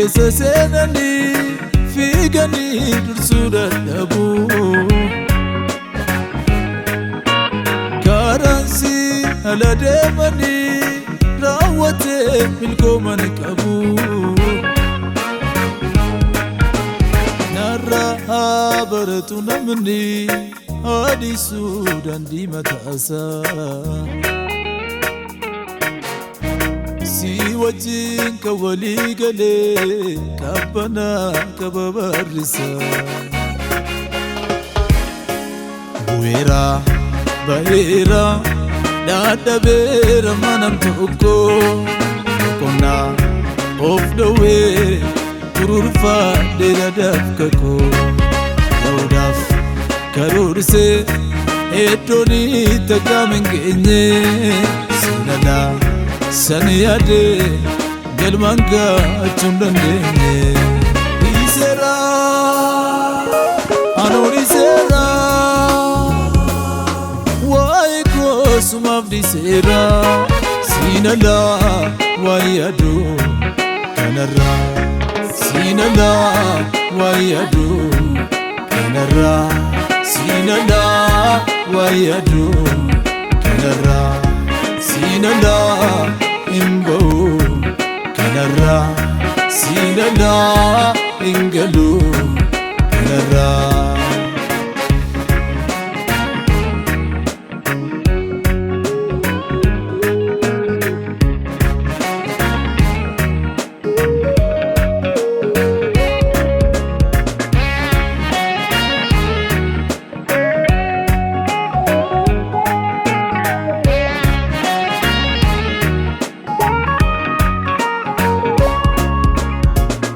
keessa seenanii fiiganii dursuu dadhabu karansi ala deemanii raawwatee milkooman qabu narraa baratu namni adiisuu dandii mataasaa si wajjin ka walii galee kabbanaa kaba barrisaa bu'eera baheera dadhabeera manam tokko qonnaa of dhowwee tururfaadhee dadhabka koo ta'uudhaaf karoorse eddoonii takkaam hin geenye sinadhaa san yaade galmaan gaachuun dandeenye dhiiseera anoo dhiiseera waa'ee koo sumaaf dhiiseera siinalaa waa'ee yaaduu kanarraa siinalaa waa'ee yaaduu kanarraa siinalaa waa'ee yaaduu kanarraa siinalaa imbau kanarraa siinalaa ingaluu kanarraa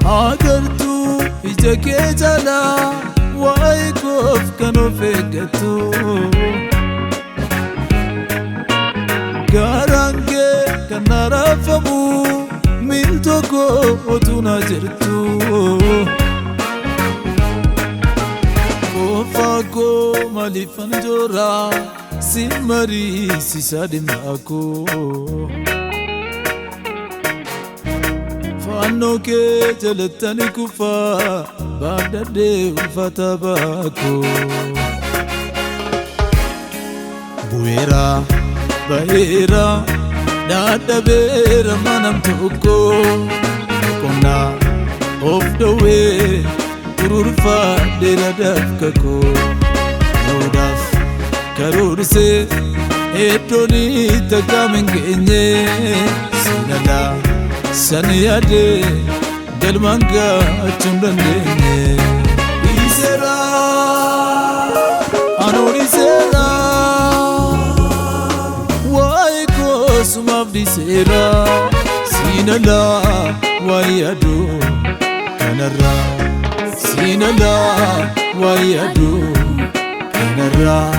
agartuu ija kee jalaa waa'ee koof kan of eeggatu garaan kee kan naraafamu miiltoo koo otuu na jirtu qofaa koo maaliifan jooraa si mariisisaa dhimmaa koo fannoo kee jalattani kufaa baadhadhee ulfata baakoo bu'eera baheera dadhabeera manam tokko qonnaa of dhowwee tururfaadhee dadhabka koo ta'uudhaaf karoorse eddoonii takkaam hin geenye sinadhaa san yaade galmaan gaachuun dandeenye dhiiseera anoo dhiiseera waa'ee koo sumaaf dhiiseera siinalaa waa'ee yaaduu kanarraa siinalaa waa'ee yaaduu kanarraa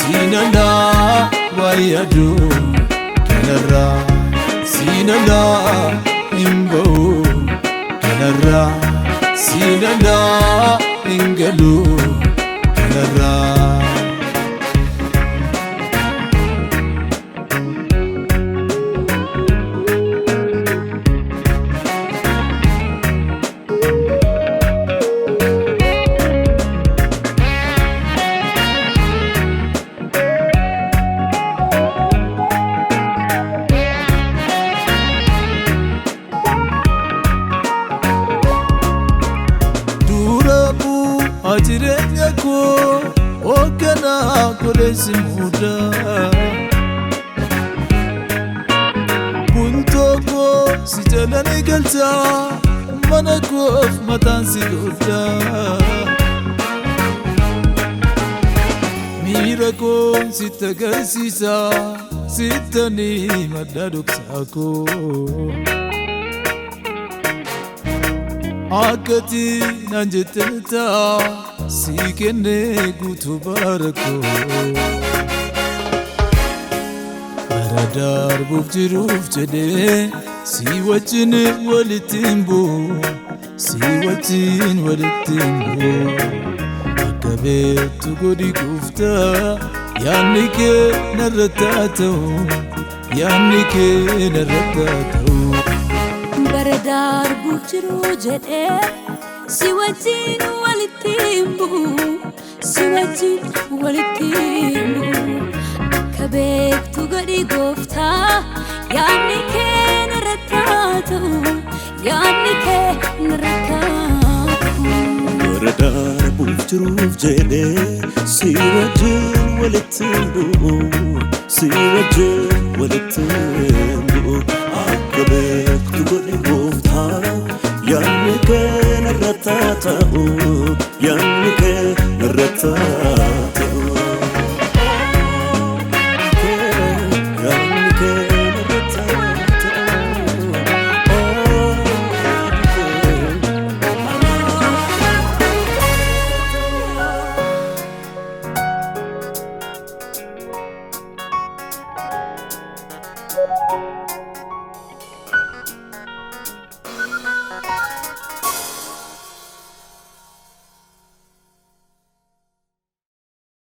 siinalaa waa'ee yaaduu kanarraa siinalaa imbau kanarraa siinalaa ingaluu kanarraa jireenya koo hoogganaa godheessi muudaa buntoo koo si jalani galchaa mana koof mataan si godhaa miira koo sitti agarsiisaa sittanii madda dhoksaa koo akkati naan jettee ta'a si kennee guutuu bara koo bara darbuuf jiruuf jedhee si wajjin walitti hin bu'u si wajjin walitti hin bu'u akka beektu godhi gooftaa yaadni kee narratti haa ta'u yaadni kee narratti haa ta'u. Baradar bujru jede siwajin walitimbu siwajin walitimbu kabek tugadi gofta yani ke naratatu yani ke naratatu Baradar bujru jede siwajin walitimbu siwajin walitimbu kabek tugadi gofta yani ke naratatu yani ke naratatu